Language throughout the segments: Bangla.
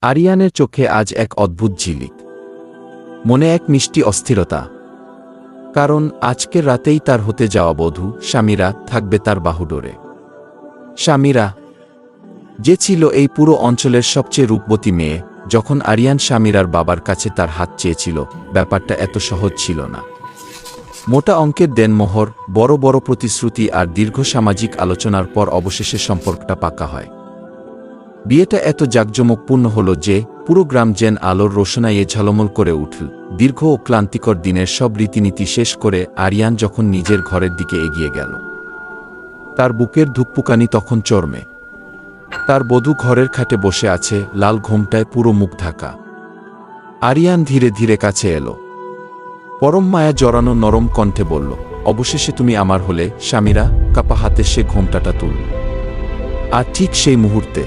আরিয়ানের চোখে আজ এক অদ্ভুত ঝিলিক, মনে এক মিষ্টি অস্থিরতা। কারণ আজকের রাতেই তার হতে যাওয়া বধূ শামিরা থাকবে তার বাহুডোরে। শামিরা যে ছিল এই পুরো অঞ্চলের সবচেয়ে রূপবতী মেয়ে। যখন আরিয়ান শামিরার বাবার কাছে তার হাত চেয়েছিল, ব্যাপারটা এত সহজ ছিল না। মোটা অঙ্কের দেনমোহর, বড় বড় প্রতিশ্রুতি আর দীর্ঘ সামাজিক আলোচনার পর অবশেষে সম্পর্কটা পাকা হয়। বিয়েটা এত জাঁকজমকপূর্ণ হল যে পুরো গ্রাম যেন আলোর রোশনাইয়ে ঝলমল করে উঠল। দীর্ঘ ও ক্লান্তিকর দিনের সব রীতিনীতি শেষ করে আরিয়ান যখন নিজের ঘরের দিকে এগিয়ে গেল, তার বুকের ধুকপুকানি তখন চরমে। তার বধূ ঘরের খাটে বসে আছে, লাল ঘোমটায় পুরো মুখ ঢাকা। আরিয়ান ধীরে ধীরে কাছে এলো, পরম মায়া জড়ানো নরম কণ্ঠে বলল, অবশেষে তুমি আমার হলে শামিরা। কাপা হাতে সে ঘোমটাটা তুলল। আর ঠিক সেই মুহূর্তে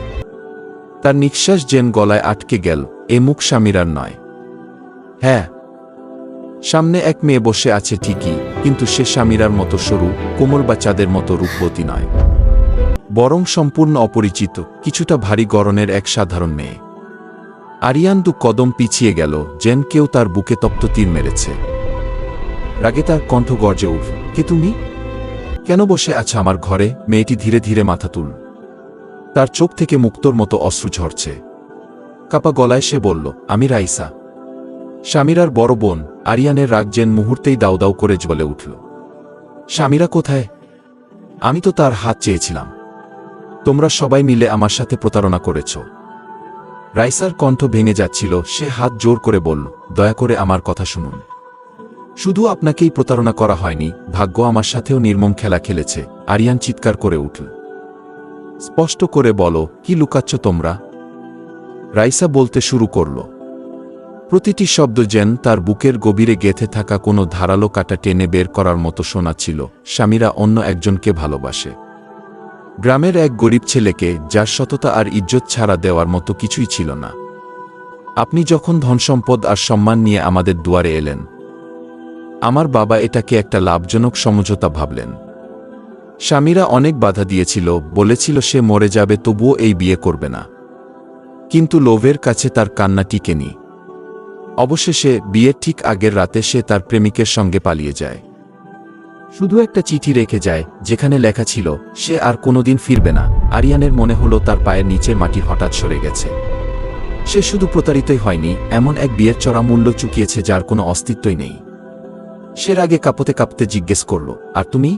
তার নিঃশ্বাস যেন গলায় আটকে গেল। এ মুখ শামিরার নয়। হ্যাঁ, সামনে এক মেয়ে বসে আছে ঠিকই, কিন্তু সে শামিরার মতো সরু, কোমল বা চাঁদের মতো রূপবতী নয়, বরং সম্পূর্ণ অপরিচিত, কিছুটা ভারী গড়নের এক সাধারণ মেয়ে। আরিয়ান দু কদম পিছিয়ে গেল, যেন কেউ তার বুকে তপ্ত তীর মেরেছে। রাগে তার কণ্ঠ গর্জে উঠল, কে তুমি? কেন বসে আছো আমার ঘরে? মেয়েটি ধীরে ধীরে মাথা তুলল। তার চোখ থেকে মুক্তোর মতো অশ্রু ঝরছে। কাপা গলায় সে বলল, আমি রাইসা, শামিরার বড় বোন। আরিয়ানের রাগ যেন মুহূর্তেই দাউ দাউ করে জ্বলে উঠল। শামিরা কোথায়? আমি তো তার হাত চেয়েছিলাম। তোমরা সবাই মিলে আমার সাথে প্রতারণা করেছ। রাইসার কণ্ঠ ভেঙে যাচ্ছিল। সে হাত জোর করে বলল, দয়া করে আমার কথা শুনুন। শুধু আপনাকেই প্রতারণা করা হয়নি, ভাগ্য আমার সাথেও নির্মম খেলা খেলেছে। আরিয়ান চিৎকার করে উঠল, স্পষ্ট করে বলো, কি লুকাচ্ছ তোমরা? রাইসা বলতে শুরু করল। প্রতিটি শব্দ যেন তার বুকের গভীরে গেঁথে থাকা কোনো ধারালো কাটা টেনে বের করার মতো শোনাচ্ছিল। শামিরা অন্য একজনকে ভালোবাসে, গ্রামের এক গরিব ছেলেকে, যার সততা আর ইজ্জত ছাড়া দেওয়ার মতো কিছুই ছিল না। আপনি যখন ধনসম্পদ আর সম্মান নিয়ে আমাদের দুয়ারে এলেন, আমার বাবা এটাকে একটা লাভজনক সমঝোতা ভাবলেন। শামিরা অনেক বাধা দিয়েছিল, বলেছিল সে মরে যাবে তবুও এই বিয়ে করবে না। কিন্তু লোভের কাছে তার কান্না টিকেনি। অবশেষে বিয়ের ঠিক আগের রাতে সে তার প্রেমিকের সঙ্গে পালিয়ে যায়। শুধু একটা চিঠি রেখে যায়, যেখানে লেখা ছিল সে আর কোনোদিন ফিরবে না। আরিয়ানের মনে হলো তার পায়ের নিচের মাটি হঠাৎ সরে গেছে। সে শুধু প্রতারিতই হয়নি, এমন এক বিয়ের চড়া মূল্য চুকিয়েছে যার কোনো অস্তিত্বই নেই। সে রাগে কাঁপতে কাঁপতে জিজ্ঞেস করল, আর তুমি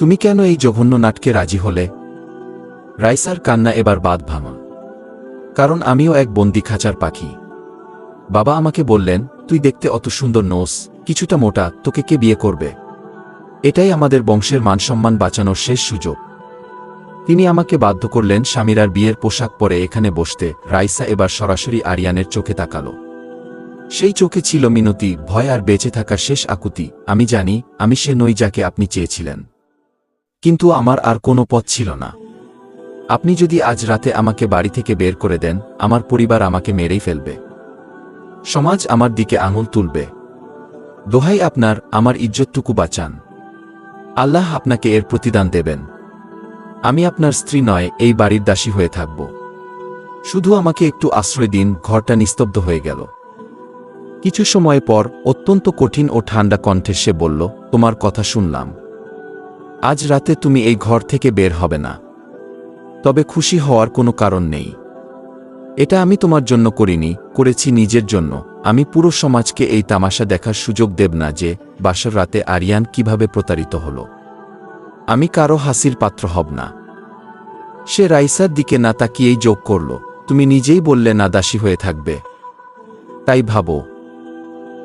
তুমি কেন এই জঘন্য নাটকে রাজি হলে? রাইসার কান্না এবার বাঁধ ভাঙল। কারণ আমিও এক বন্দি খাঁচার পাখি। বাবা আমাকে বললেন, তুই দেখতে অত সুন্দর নোস, কিছুটা মোটা, তোকে কে বিয়ে করবে? এটাই আমাদের বংশের মানসম্মান বাঁচানোর শেষ সুযোগ। তিনি আমাকে বাধ্য করলেন শামিরার বিয়ের পোশাক পরে এখানে বসতে। রাইসা এবার সরাসরি আরিয়ানের চোখে তাকালো। সেই চোখে ছিল মিনতি, ভয় আর বেঁচে থাকার শেষ আকুতি। আমি জানি আমি সে নই যাকে আপনি চেয়েছিলেন, কিন্তু আমার আর কোনো পথ ছিল না। আপনি যদি আজ রাতে আমাকে বাড়ি থেকে বের করে দেন, আমার পরিবার আমাকে মেরেই ফেলবে, সমাজ আমার দিকে আঙুল তুলবে। দোহাই আপনার, আমার ইজ্জতটুকু বাঁচান। আল্লাহ আপনাকে এর প্রতিদান দেবেন। আমি আপনার স্ত্রী নয়, এই বাড়ির দাসী হয়ে থাকব। শুধু আমাকে একটু আশ্রয় দিন। ঘরটা নিস্তব্ধ হয়ে গেল। কিছু সময় পর অত্যন্ত কঠিন ও ঠান্ডা কণ্ঠে সে বলল, তোমার কথা শুনলাম। আজ রাতে তুমি এই ঘর থেকে বের হবে না। তবে খুশি হওয়ার কোনো কারণ নেই। এটা আমি তোমার জন্য করিনি, করেছি নিজের জন্য। আমি পুরো সমাজকে এই তামাশা দেখার সুযোগ দেব না যে বাসর রাতে আরিয়ান কিভাবে প্রতারিত হল। আমি কারো হাসির পাত্র হব না। সে রাইসার দিকে না তাকিয়েই যোগ করল, তুমি নিজেই বললে না দাসী হয়ে থাকবে। তাই ভাবো,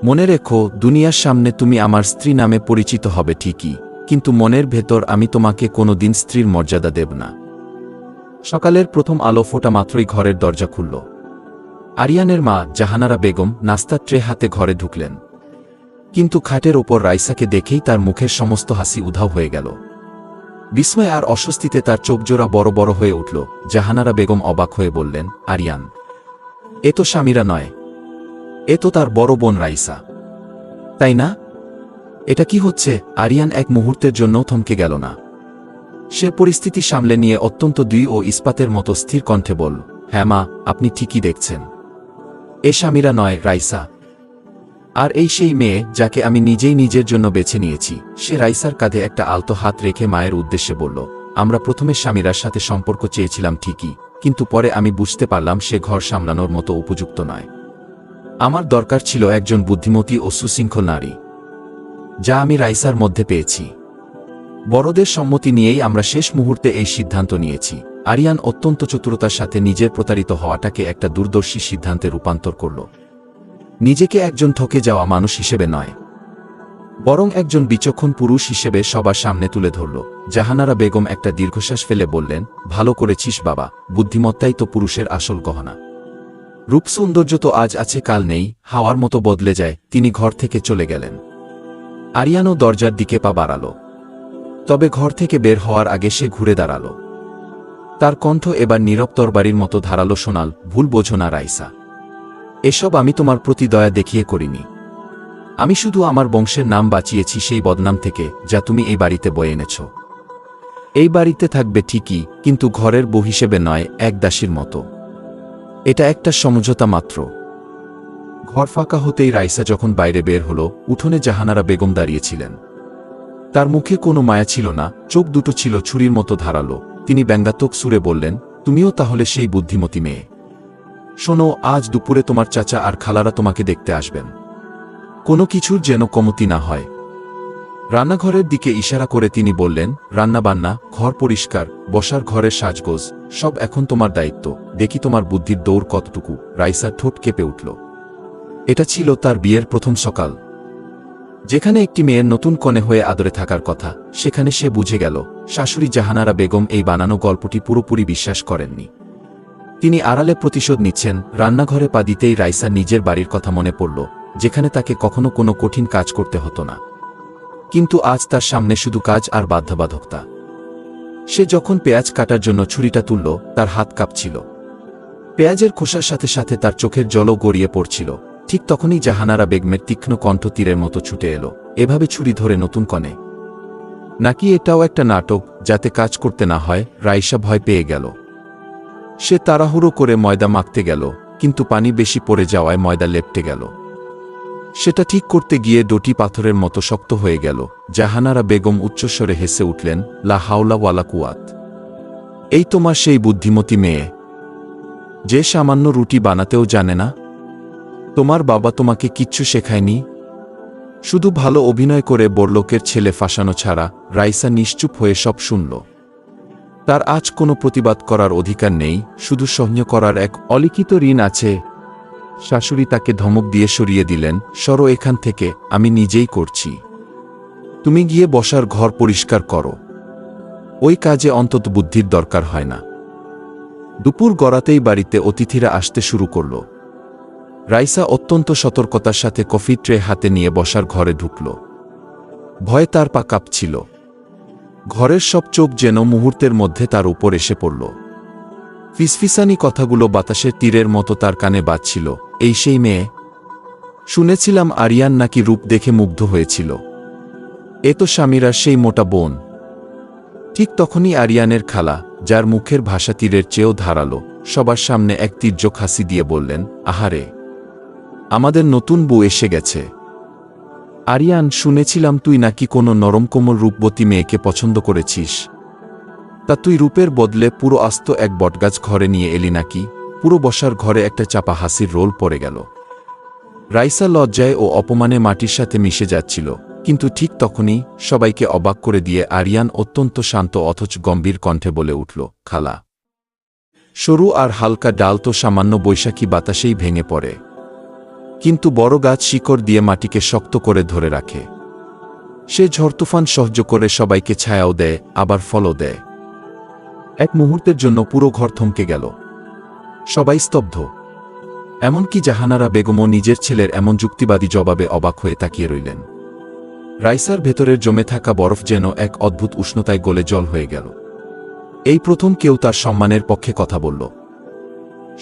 মনে রেখো, দুনিয়ার সামনে তুমি আমার স্ত্রী নামে পরিচিত হবে ঠিকই, কিন্তু মনের ভেতর আমি তোমাকে কোনোদিন স্ত্রীর মর্যাদা দেব না। সকালের প্রথম আলো ফোটা মাত্রই ঘরের দরজা খুলল। আরিয়ানের মা জাহানারা বেগম নাস্তার ট্রে হাতে ঘরে ঢুকলেন। কিন্তু খাটের ওপর রাইসাকে দেখেই তার মুখের সমস্ত হাসি উধাও হয়ে গেল। বিস্ময় আর অস্বস্তিতে তার চোখজোড়া বড় বড় হয়ে উঠল। জাহানারা বেগম অবাক হয়ে বললেন, আরিয়ান, এ তো শামিরা নয়, এ তো তার বড় বোন রাইসা, তাই না? এটা কি হচ্ছে? আরিয়ান এক মুহূর্তের জন্যও থমকে গেল না। সে পরিস্থিতি সামলে নিয়ে অত্যন্ত দৃঢ় ও ইস্পাতের মতো স্থির কণ্ঠে বলল, হ্যাঁ মা, আপনি ঠিকই দেখছেন। এ স্বামীরা নয়, রাইসা। আর এই সেই মেয়ে যাকে আমি নিজেই নিজের জন্য বেছে নিয়েছি। সে রাইসার কাঁধে একটা আলতো হাত রেখে মায়ের উদ্দেশ্যে বলল, আমরা প্রথমে স্বামীরার সাথে সম্পর্ক চেয়েছিলাম ঠিকই, কিন্তু পরে আমি বুঝতে পারলাম সে ঘর সামলানোর মতো উপযুক্ত নয়। আমার দরকার ছিল একজন বুদ্ধিমতী ও সুশৃঙ্খল নারী, যা আমি রাইসার মধ্যে পেয়েছি। বড়দের সম্মতি নিয়েই আমরা শেষ মুহূর্তে এই সিদ্ধান্ত নিয়েছি। আরিয়ান অত্যন্ত চতুরতার সাথে নিজের প্রতারিত হওয়াটাকে একটা দূরদর্শী সিদ্ধান্তে রূপান্তর করল। নিজেকে একজন ঠকে যাওয়া মানুষ হিসেবে নয়, বরং একজন বিচক্ষণ পুরুষ হিসেবে সবার সামনে তুলে ধরল। জাহানারা বেগম একটা দীর্ঘশ্বাস ফেলে বললেন, ভালো করেছিস বাবা, বুদ্ধিমত্তাই তো পুরুষের আসল গহনা। রূপ সৌন্দর্য তো আজ আছে কাল নেই, হাওয়ার মতো বদলে যায়। তিনি ঘর থেকে চলে গেলেন। আরিয়ানও দরজার দিকে পা বাড়াল, তবে ঘর থেকে বের হওয়ার আগে সে ঘুরে দাঁড়াল। তার কণ্ঠ এবার নীরব তরবারির মতো ধারালো শোনাল, ভুল বোঝো না রাইসা, এসব আমি তোমার প্রতি দয়া দেখিয়ে করিনি। আমি শুধু আমার বংশের নাম বাঁচিয়েছি সেই বদনাম থেকে, যা তুমি এই বাড়িতে বয়ে এনেছ। এই বাড়িতে থাকবে ঠিকই, কিন্তু ঘরের বউ হিসেবে নয়, এক দাসীর মতো। এটা একটা সমঝোতা মাত্র। ঘর ফাঁকা হতেই রাইসা যখন বাইরে বের হল, উঠোনে জাহানারা বেগম দাঁড়িয়েছিলেন। তার মুখে কোনো মায়া ছিল না, চোখ দুটো ছিল ছুরির মতো ধারালো। তিনি ব্যঙ্গাত্মক সুরে বললেন, তুমিও তাহলে সেই বুদ্ধিমতী মেয়ে? শোনো, আজ দুপুরে তোমার চাচা আর খালারা তোমাকে দেখতে আসবেন। কোনো কিছুর যেন কমতি না হয়। রান্নাঘরের দিকে ইশারা করে তিনি বললেন, রান্নাবান্না, ঘর পরিষ্কার, বসার ঘরের সাজগোজ, সব এখন তোমার দায়িত্ব। দেখি তোমার বুদ্ধির দৌড় কতটুকু। রাইসার ঠোঁট কেঁপে উঠল। এটা ছিল তার বিয়ের প্রথম সকাল। যেখানে একটি মেয়ের নতুন কনে হয়ে আদরে থাকার কথা, সেখানে সে বুঝে গেল শাশুড়ি জাহানারা বেগম এই বানানো গল্পটি পুরোপুরি বিশ্বাস করেননি। তিনি আড়ালে প্রতিশোধ নিচ্ছেন। রান্নাঘরে পা দিতেই রাইসা নিজের বাড়ির কথা মনে পড়ল, যেখানে তাকে কখনো কোনো কঠিন কাজ করতে হতো না। কিন্তু আজ তার সামনে শুধু কাজ আর বাধ্যবাধকতা। সে যখন পেঁয়াজ কাটার জন্য ছুরিটা তুলল, তার হাত কাঁপছিল। পেঁয়াজের খোসার সাথে সাথে তার চোখের জলও গড়িয়ে পড়ছিল। ঠিক তখনই জাহানারা বেগমের তীক্ষ্ণ কণ্ঠ তীরের মতো ছুটে এলো, এভাবে ছুরি ধরে নতুন কনে? নাকি এটাও একটা নাটক, যাতে কাজ করতে না হয়? রাইসা ভয় পেয়ে গেল। সে তাড়াহুড়ো করে ময়দা মাখতে গেল, কিন্তু পানি বেশি পড়ে যাওয়ায় ময়দা লেপ্টে গেল। সেটা ঠিক করতে গিয়ে ডোটি পাথরের মতো শক্ত হয়ে গেল। জাহানারা বেগম উচ্চস্বরে হেসে উঠলেন, লা হাওলা ওয়ালা কুওয়াত। এই তোমার সেই বুদ্ধিমতী মেয়ে, যে সামান্য রুটি বানাতেও জানে না? তোমার বাবা তোমাকে কিচ্ছু শেখায়নি? শুধু ভালো অভিনয় করে বড়লোকের ছেলে ফাঁসানো ছাড়া? রাইসা নিশ্চুপ হয়ে সব শুনল। তার আজ কোনো প্রতিবাদ করার অধিকার নেই, শুধু সহ্য করার এক অলিখিত ঋণ আছে। শাশুড়ি তাকে ধমক দিয়ে সরিয়ে দিলেন, সরো এখান থেকে, আমি নিজেই করছি। তুমি গিয়ে বসার ঘর পরিষ্কার করো। ওই কাজে অন্তত বুদ্ধির দরকার হয় না। দুপুর গড়াতেই বাড়িতে অতিথিরা আসতে শুরু করল। রাইসা অত্যন্ত সতর্কতার সাথে কফি ট্রে হাতে নিয়ে বসার ঘরে ঢুকল। ভয়ে তার পা কাঁপছিল। ঘরের সব চোখ যেন মুহূর্তের মধ্যে তার উপর এসে পড়ল। ফিসফিসানি কথাগুলো বাতাসের তীরের মতো তার কানে বাজছিল। এই সেই মেয়ে? শুনেছিলাম আরিয়ান নাকি রূপ দেখে মুগ্ধ হয়েছিল। এ তো স্বামীরার সেই মোটা বোন। ঠিক তখনই আরিয়ানের খালা, যার মুখের ভাষা তীরের চেয়েও ধারালো, সবার সামনে এক তীর্যক হাসি দিয়ে বললেন, আহারে, আমাদের নতুন বউ এসে গেছে। আরিয়ান, শুনেছিলাম তুই নাকি কোনো নরমকোমল রূপবতী মেয়েকে পছন্দ করেছিস। তা তুই রূপের বদলে পুরো আস্ত এক বটগাছ ঘরে নিয়ে এলি নাকি? পুরো বসার ঘরে একটা চাপা হাসির রোল পড়ে গেল। রাইসা লজ্জায় ও অপমানে মাটির সাথে মিশে যাচ্ছিল, কিন্তু ঠিক তখনই সবাইকে অবাক করে দিয়ে আরিয়ান অত্যন্ত শান্ত অথচ গম্ভীর কণ্ঠে বলে উঠল, খালা। সরু আর হালকা ডাল তো সামান্য বৈশাখী বাতাসেই ভেঙে পড়ে, কিন্তু বড় গাছ শিকড় দিয়ে মাটিকে শক্ত করে ধরে রাখে। সে ঝড় তুফান সহ্য করে সবাইকে ছায়াও দেয়, আবার ফলও দেয়। এক মুহূর্তের জন্য পুরো ঘর থমকে গেল। সবাই স্তব্ধ। এমনকি জাহানারা বেগমও নিজের ছেলের এমন যুক্তিবাদী জবাবে অবাক হয়ে তাকিয়ে রইলেন। রাইসার ভেতরের জমে থাকা বরফ যেন এক অদ্ভুত উষ্ণতায় গলে জল হয়ে গেল। এই প্রথম কেউ তার সম্মানের পক্ষে কথা বলল।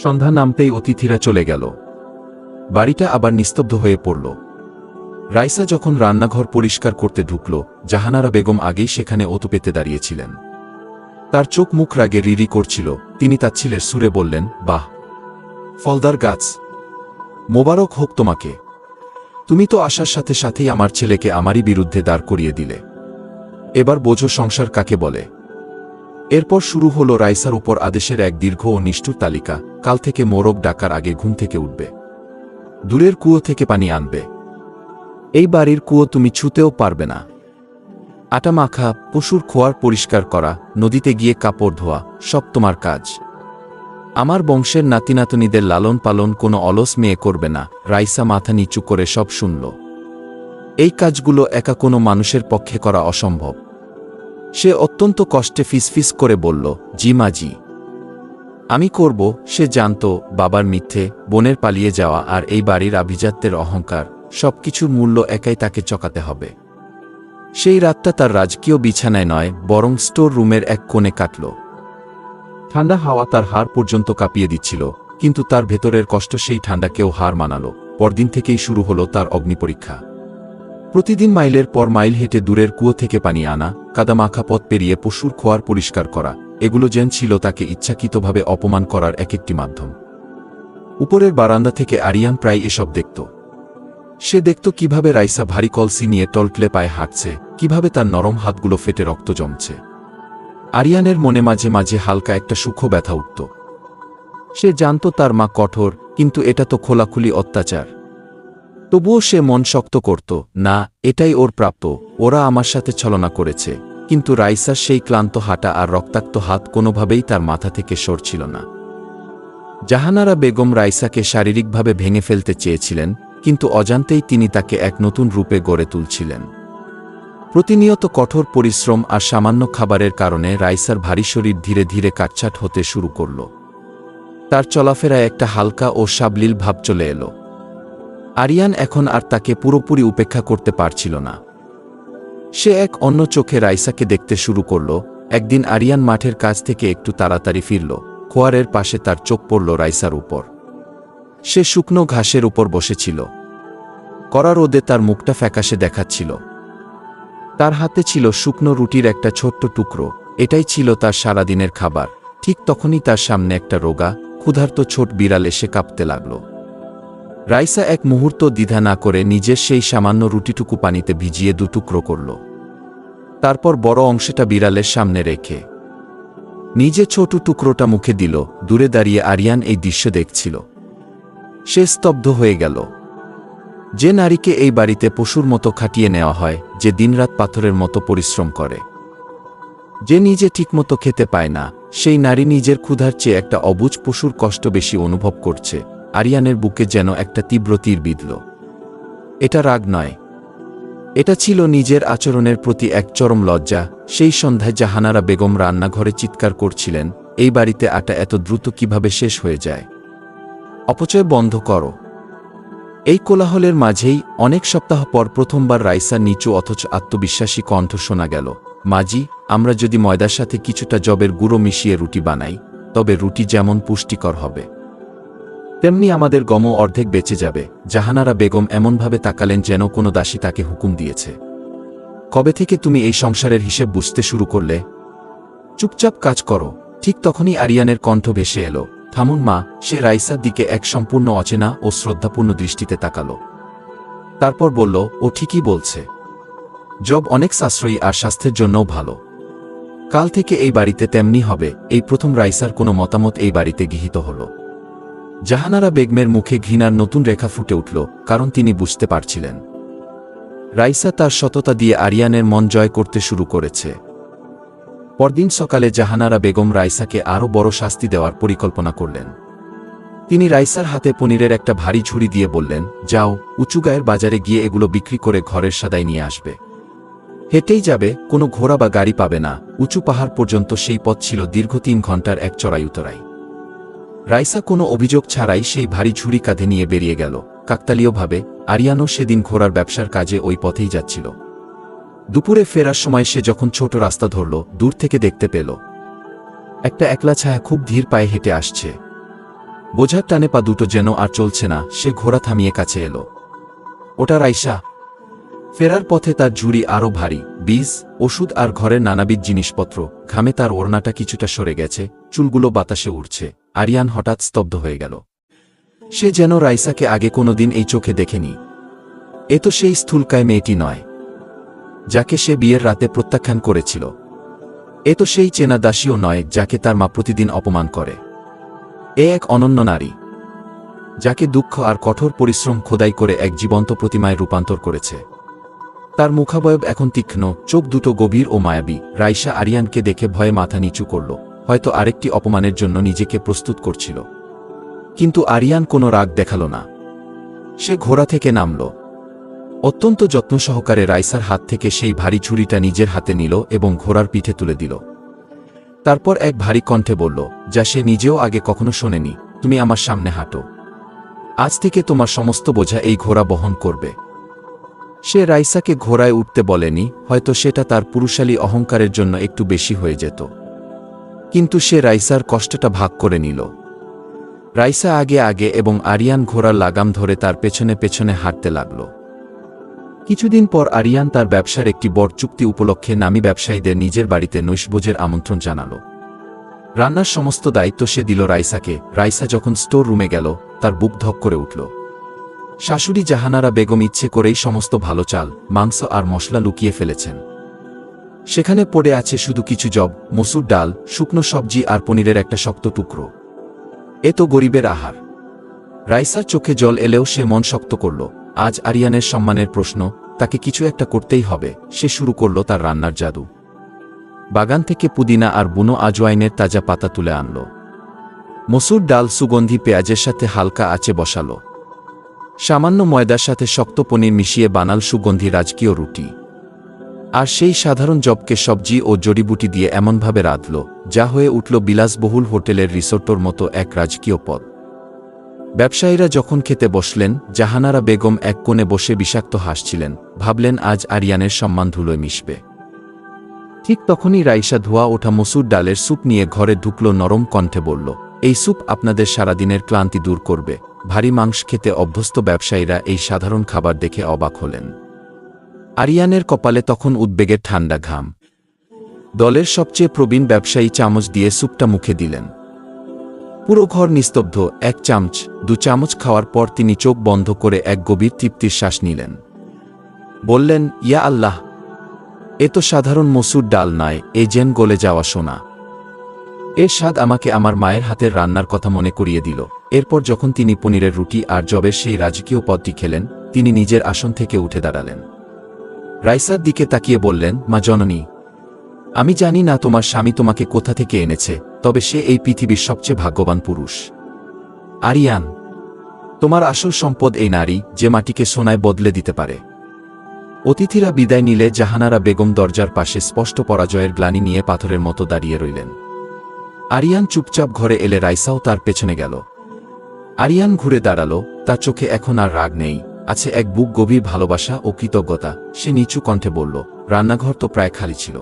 সন্ধ্যা নামতেই অতিথিরা চলে গেল। বাড়িটা আবার নিস্তব্ধ হয়ে পড়ল। রাইসা যখন রান্নাঘর পরিষ্কার করতে ঢুকল, জাহানারা বেগম আগেই সেখানে ওতু পেতে দাঁড়িয়েছিলেন। তার চোখ মুখ রাগে রিরি করছিল। তিনি তাচ্ছিলের সুরে বললেন, বাহ, ফলদার গাছ, মোবারক হোক তোমাকে। তুমি তো আসার সাথে সাথেই আমার ছেলেকে আমারই বিরুদ্ধে দাঁড় করিয়ে দিলে। এবার বোঝো সংসার কাকে বলে। এরপর শুরু হলো রাইসার উপর আদেশের এক দীর্ঘ ও নিষ্ঠুর তালিকা। কাল থেকে মোরগ ডাকার আগে ঘুম থেকে উঠবে, দূরের কুয়ো থেকে পানি আনবে। এই বাড়ির কুয়ো তুমি ছুঁতেও পারবে না। আটা মাখা, পশুর খোয়ার পরিষ্কার করা, নদীতে গিয়ে কাপড় ধোয়া, সব তোমার কাজ। আমার বংশের নাতিনাতনীদের লালন পালন কোনো অলস মেয়ে করবে না। রাইসা মাথা নিচু করে সব শুনল। এই কাজগুলো একা কোনো মানুষের পক্ষে করা অসম্ভব। সে অত্যন্ত কষ্টে ফিসফিস করে বলল, জি মা, জি, আমি করব। সে জানত বাবার মিথ্যে, বোনের পালিয়ে যাওয়া আর এই বাড়ির আভিজাত্যের অহংকার, সবকিছুর মূল্য একাই তাকে চকাতে হবে। সেই রাতটা তার রাজকীয় বিছানায় নয়, বরং স্টোর রুমের এক কোণে কাটল। ঠান্ডা হাওয়া তার হাড় পর্যন্ত কাঁপিয়ে দিচ্ছিল, কিন্তু তার ভেতরের কষ্ট সেই ঠান্ডাকেও হার মানাল। পরদিন থেকেই শুরু হলো তার অগ্নিপরীক্ষা। প্রতিদিন মাইলের পর মাইল হেঁটে দূরের কুয়ো থেকে পানি আনা, কাদামাখা পথ পেরিয়ে পশুর খোয়ার পরিষ্কার করা, এগুলো যেন ছিল তাকে ইচ্ছাকৃতভাবে অপমান করার এক একটি মাধ্যম। উপরের বারান্দা থেকে আরিয়ান প্রায় এসব দেখত। সে দেখত কিভাবে রাইসা ভারী কলসি নিয়ে টলটলে পায়ে হাঁটছে, কিভাবে তার নরম হাতগুলো ফেটে রক্ত জমছে। আরিয়ানের মনে মাঝে মাঝে হালকা একটা সূক্ষ্ম ব্যথা উঠত। সে জানত তার মা কঠোর, কিন্তু এটা তো খোলাখুলি অত্যাচার। তবুও সে মন শক্ত করত, না, এটাই ওর প্রাপ্য। ওরা আমার সাথে ছলনা করেছে। কিন্তু রাইসার সেই ক্লান্ত হাঁটা আর রক্তাক্ত হাত কোনোভাবেই তার মাথা থেকে সরছিল না। জাহানারা বেগম রাইসাকে শারীরিকভাবে ভেঙে ফেলতে চেয়েছিলেন, কিন্তু অজান্তেই তিনি তাকে এক নতুন রূপে গড়ে তুলছিলেন। প্রতিনিয়ত কঠোর পরিশ্রম আর সামান্য খাবারের কারণে রাইসার ভারী শরীর ধীরে ধীরে কাটছাট হতে শুরু করল। তার চলাফেরায় একটা হালকা ও সাবলীল ভাব চলে এলো। আরিয়ান এখন আর তাকে পুরোপুরি উপেক্ষা করতে পারছিল না। সে এক অন্য চোখে রাইসাকে দেখতে শুরু করল। একদিন আরিয়ান মাঠের কাছ থেকে একটু তাড়াতাড়ি ফিরল। খোয়ারের পাশে তার চোখ পড়ল রাইসার উপর। সে শুকনো ঘাসের উপর বসেছিল। কড়া রোদে তার মুখটা ফ্যাকাশে দেখাচ্ছিল। তার হাতে ছিল শুকনো রুটির একটা ছোট্ট টুকরো। এটাই ছিল তার সারাদিনের খাবার। ঠিক তখনই তার সামনে একটা রোগা, ক্ষুধার্ত ছোট বিড়াল এসে কাঁপতে লাগল। রাইসা এক মুহূর্ত দ্বিধা না করে নিজের সেই সামান্য রুটিটুকু পানিতে ভিজিয়ে দুটুকরো করল। তারপর বড় অংশটা বিড়ালের সামনে রেখে নিজে ছোট টুকরোটা মুখে দিল। দূরে দাঁড়িয়ে আরিয়ান এই দৃশ্য দেখছিল। সে স্তব্ধ হয়ে গেল। যে নারীকে এই বাড়িতে পশুর মতো খাটিয়ে নেওয়া হয়, যে দিনরাত পাথরের মতো পরিশ্রম করে, যে নিজে ঠিকমতো খেতে পায় না, সেই নারী নিজের ক্ষুধার চেয়ে একটা অবুঝ পশুর কষ্ট বেশি অনুভব করছে। আরিয়ানের বুকে যেন একটা তীব্র তীর বিঁধল। এটা রাগ নয়, এটা ছিল নিজের আচরণের প্রতি এক চরম লজ্জা। সেই সন্ধ্যায় জাহানারা বেগম রান্নাঘরে চিৎকার করছিলেন, এই বাড়িতে আটা এত দ্রুত কিভাবে শেষ হয়ে যায়? অপচয় বন্ধ করো। এই কোলাহলের মাঝেই অনেক সপ্তাহ পর প্রথমবার রাইসার নিচু অথচ আত্মবিশ্বাসী কণ্ঠ শোনা গেল, মাজি, আমরা যদি ময়দার সাথে কিছুটা জবের গুঁড়ো মিশিয়ে রুটি বানাই, তবে রুটি যেমন পুষ্টিকর হবে, তেমনি আমাদের গমও অর্ধেক বেঁচে যাবে। জাহানারা বেগম এমনভাবে তাকালেন যেন কোনো দাসী তাকে হুকুম দিয়েছে। কবে থেকে তুমি এই সংসারের হিসেব বুঝতে শুরু করলে? চুপচাপ কাজ করো। ঠিক তখনই আরিয়ানের কণ্ঠ ভেসে এলো, থামুন মা। সে রাইসার দিকে এক সম্পূর্ণ অচেনা ও শ্রদ্ধাপূর্ণ দৃষ্টিতে তাকালো। তারপর বলল, ও ঠিকই বলছে। জব অনেক সাশ্রয়ী আর স্বাস্থ্যের জন্যও ভালো। কাল থেকে এই বাড়িতে তেমনি হবে। এই প্রথম রাইসার কোনো মতামত এই বাড়িতে গৃহীত হল। জাহানারা বেগমের মুখে ঘৃণার নতুন রেখা ফুটে উঠল, কারণ তিনি বুঝতে পারছিলেন রাইসা তার সততা দিয়ে আরিয়ানের মন জয় করতে শুরু করেছে। পরদিন সকালে জাহানারা বেগম রাইসাকে আরও বড় শাস্তি দেওয়ার পরিকল্পনা করলেন। তিনি রাইসার হাতে পনিরের একটা ভারী ঝুড়ি দিয়ে বললেন, যাও, উঁচু গায়ের বাজারে গিয়ে এগুলো বিক্রি করে ঘরের সাদায় নিয়ে আসবে। হেঁটেই যাবে, কোনো ঘোড়া বা গাড়ি পাবে না। উঁচু পাহাড় পর্যন্ত সেই পথ ছিল দীর্ঘ 3 ঘন্টার এক চড়াই উতরাই। রাইসা কোনো অভিযোগ ছাড়াই সেই ভারী ঝুড়ি কাঁধে নিয়ে বেরিয়ে গেল। কাকতালীয়ভাবে আরিয়ানও সেদিন ঘোড়ার ব্যবসার কাজে ওই পথেই যাচ্ছিল। দুপুরে ফেরার সময় সে যখন ছোট রাস্তা ধরল, দূর থেকে দেখতে পেল একটা একলা ছায়া খুব ধীর পায়ে হেঁটে আসছে। বোঝার টানে পা দুটো যেন আর চলছে না। সে ঘোড়া থামিয়ে কাছে এলো। ওটা রাইসা? ফেরার পথে তার ঝুড়ি আরও ভারী, বীজ, ওষুধ আর ঘরের নানাবিধ জিনিসপত্র। ঘামে তার ওড়নাটা কিছুটা সরে গেছে, চুলগুলো বাতাসে উড়ছে। আরিয়ান হঠাৎ স্তব্ধ হয়ে গেল। সে যেন রাইসাকে আগে কোনোদিন এই চোখে দেখেনি। এ তো সেই স্থূলকায় মেয়েটি নয় যাকে সে বিয়ের রাতে প্রত্যাখ্যান করেছিল। এ তো সেই চেনা দাসীও নয় যাকে তার মা প্রতিদিন অপমান করে। এ এক অনন্য নারী যাকে দুঃখ আর কঠোর পরিশ্রম খোদাই করে এক জীবন্ত প্রতিমায় রূপান্তর করেছে। তার মুখাবয়ব এখন তীক্ষ্ণ, চোখ দুটো গভীর ও মায়াবী। রাইসা আরিয়ানকে দেখে ভয়ে মাথা নিচু করল, হয়তো আরেকটি অপমানের জন্য নিজেকে প্রস্তুত করছিল। কিন্তু আরিয়ান কোনো রাগ দেখাল না। সে ঘোড়া থেকে নামল। অত্যন্ত যত্ন সহকারে রাইসার হাত থেকে সেই ভারী ছুরিটা নিজের হাতে নিল এবং ঘোড়ার পিঠে তুলে দিল। তারপর এক ভারী কণ্ঠে বলল, যা সে নিজেও আগে কখনো শোনেনি, তুমি আমার সামনে হাঁটো। আজ থেকে তোমার সমস্ত বোঝা এই ঘোড়া বহন করবে। সে রাইসাকে ঘোড়ায় উঠতে বলেনি, হয়তো সেটা তার পুরুষালী অহংকারের জন্য একটু বেশি হয়ে যেত। কিন্তু সে রাইসার কষ্টটা ভাগ করে নিল। রাইসা আগে আগে এবং আরিয়ান ঘোড়ার লাগাম ধরে তার পেছনে পেছনে হাঁটতে লাগল। কিছুদিন পর আরিয়ান তার ব্যবসার একটি বড় চুক্তি উপলক্ষে নামী ব্যবসায়ীদের নিজের বাড়িতে নৈশভোজের আমন্ত্রণ জানাল। রান্নার সমস্ত দায়িত্ব সে দিল রাইসাকে। রাইসা যখন স্টোর রুমে গেল, তার বুক ধক করে উঠল। শাশুড়ি জাহানারা বেগম ইচ্ছে করেই সমস্ত ভালো চাল, মাংস আর মশলা লুকিয়ে ফেলেছেন। সেখানে পড়ে আছে শুধু কিছু জব, মসুর ডাল, শুকনো সবজি আর পনিরের একটা শক্ত টুকরো। এ তো গরিবের আহার। রাইসার চোখে জল এলেও সে মন শক্ত করল। আজ আরিয়ানের সম্মানের প্রশ্ন, তাকে কিছু একটা করতেই হবে। সে শুরু করল তার রান্নার জাদু। বাগান থেকে পুদিনা আর বুনো আজওয়াইনের তাজা পাতা তুলে আনল। মসুর ডাল সুগন্ধি পেঁয়াজের সাথে হালকা আঁচে বসাল। সামান্য ময়দার সাথে শক্ত পনির মিশিয়ে বানাল সুগন্ধি রাজকীয় রুটি। আর সেই সাধারণ জবকে সবজি ও জড়িবুটি দিয়ে এমনভাবে রাঁধল, যা হয়ে উঠল বিলাসবহুল হোটেলের রিসোর্টোর মতো এক রাজকীয় পদ। ব্যবসায়ীরা যখন খেতে বসলেন, জাহানারা বেগম এক কোণে বসে বিষাক্ত হাসছিলেন। ভাবলেন আজ আরিয়ানের সম্মান ধুলোয় মিশবে। ঠিক তখনই রাইসা ধোয়া ওঠা মসুর ডালের স্যুপ নিয়ে ঘরে ঢুকল। নরম কণ্ঠে বলল, এই স্যুপ আপনাদের সারাদিনের ক্লান্তি দূর করবে। ভারী মাংস খেতে অভ্যস্ত ব্যবসায়ীরা এই সাধারণ খাবার দেখে অবাক হলেন। আরিয়ানের কপালে তখন উদ্বেগের ঠান্ডা ঘাম। দলের সবচেয়ে প্রবীণ ব্যবসায়ী চামচ দিয়ে স্যুপটা মুখে দিলেন। পুরো ঘর নিস্তব্ধ। 1 চামচ, 2 চামচ খাওয়ার পর তিনি চোখ বন্ধ করে এক গভীর তৃপ্তির শ্বাস নিলেন। বললেন, ইয়া আল্লাহ, এ তো সাধারণ মসুর ডাল নয়, এ যেন গলে যাওয়া সোনা। এর স্বাদ আমাকে আমার মায়ের হাতের রান্নার কথা মনে করিয়ে দিল। এরপর যখন তিনি পনিরের রুটি আর জবের সেই রাজকীয় পদটি খেলেন, তিনি নিজের আসন থেকে উঠে দাঁড়ালেন। রাইসার দিকে তাকিয়ে বললেন, মা জননী, আমি জানি না তোমার স্বামী তোমাকে কোথা থেকে এনেছে, তবে সে এই পৃথিবীর সবচেয়ে ভাগ্যবান পুরুষ। আরিয়ান, তোমার আসল সম্পদ এই নারী, যে মাটিকে সোনায় বদলে দিতে পারে। অতিথিরা বিদায় নিলে জাহানারা বেগম দরজার পাশে স্পষ্ট পরাজয়ের গ্লানি নিয়ে পাথরের মতো দাঁড়িয়ে রইলেন। আরিয়ান চুপচাপ ঘরে এলে রাইসাও তার পেছনে গেল। আরিয়ান ঘুরে দাঁড়াল। তার চোখে এখন আর রাগ নেই, আছে এক বুক গভীর ভালোবাসা ও কৃতজ্ঞতা। সে নিচু কণ্ঠে বলল, রান্নাঘর তো প্রায় খালি ছিল,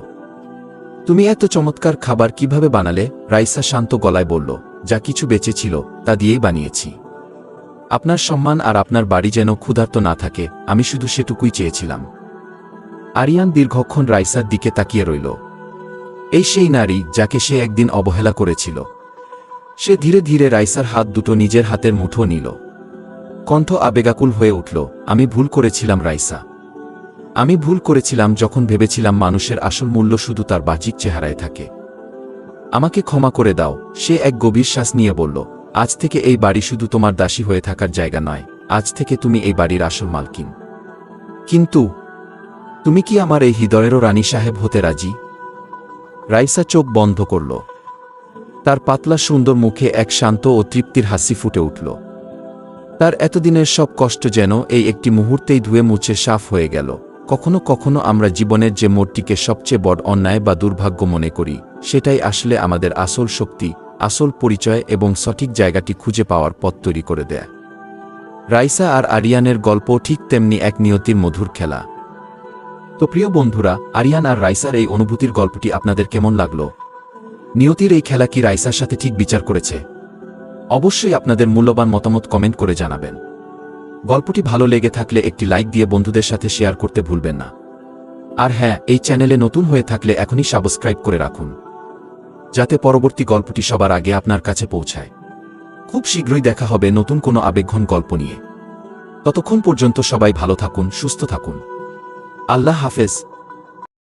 তুমি এত চমৎকার খাবার কিভাবে বানালে? রাইসা শান্ত গলায় বলল, যা কিছু বেঁচে ছিল তা দিয়েই বানিয়েছি। আপনার সম্মান আর আপনার বাড়ি যেন ক্ষুধার্ত না থাকে, আমি শুধু সেটুকুই চেয়েছিলাম। আরিয়ান দীর্ঘক্ষণ রাইসার দিকে তাকিয়ে রইল। এই সেই নারী যাকে সে একদিন অবহেলা করেছিল। সে ধীরে ধীরে রাইসার হাত দুটো নিজের হাতের মুঠো নিল। কণ্ঠ আবেগাকুল হয়ে উঠল, আমি ভুল করেছিলাম রাইসা। আমি ভুল করেছিলাম যখন ভেবেছিলাম মানুষের আসল মূল্য শুধু তার বাহ্যিক চেহারায় থাকে। আমাকে ক্ষমা করে দাও। সে এক গভীর শ্বাস নিয়ে বলল, আজ থেকে এই বাড়ি শুধু তোমার দাসী হয়ে থাকার জায়গা নয়, আজ থেকে তুমি এই বাড়ির আসল মালকিন। কিন্তু তুমি কি আমার এই হৃদয়েরও রানী সাহেব হতে রাজি? রাইসা চোখ বন্ধ করল। তার পাতলা সুন্দর মুখে এক শান্ত ও তৃপ্তির হাসি ফুটে উঠল। তার এতদিনের সব কষ্ট যেন এই একটি মুহূর্তেই ধুয়ে মুছে সাফ হয়ে গেল। কখনো কখনো আমরা জীবনের যে মোড়টিকে সবচেয়ে বড় অন্যায় বা দুর্ভাগ্য মনে করি, সেটাই আসলে আমাদের আসল শক্তি, আসল পরিচয় এবং সঠিক জায়গাটি খুঁজে পাওয়ার পথ তৈরি করে দেয়। রাইসা আর আরিয়ানের গল্প ঠিক তেমনি এক নিয়তির মধুর খেলা। তো প্রিয় বন্ধুরা, আরিয়ান আর রাইসার এই অনুভূতির গল্পটি আপনাদের কেমন লাগলো? নিয়তির এই খেলা কি রাইসার সাথে ঠিক বিচার করেছে? অবশ্যই আপনাদের মূল্যবান মতামত কমেন্ট করে জানাবেন। গল্পটি ভালো লেগে থাকলে একটি লাইক দিয়ে বন্ধুদের সাথে শেয়ার করতে ভুলবেন না। আর হ্যাঁ, এই চ্যানেলে নতুন হয়ে থাকলে এখনই সাবস্ক্রাইব করে রাখুন, যাতে পরবর্তী গল্পটি সবার আগে আপনার কাছে পৌঁছায়। খুব শীঘ্রই দেখা হবে নতুন কোনো আবেগঘন গল্প নিয়ে। ততক্ষণ পর্যন্ত সবাই ভালো থাকুন, সুস্থ থাকুন। আল্লাহ হাফেজ।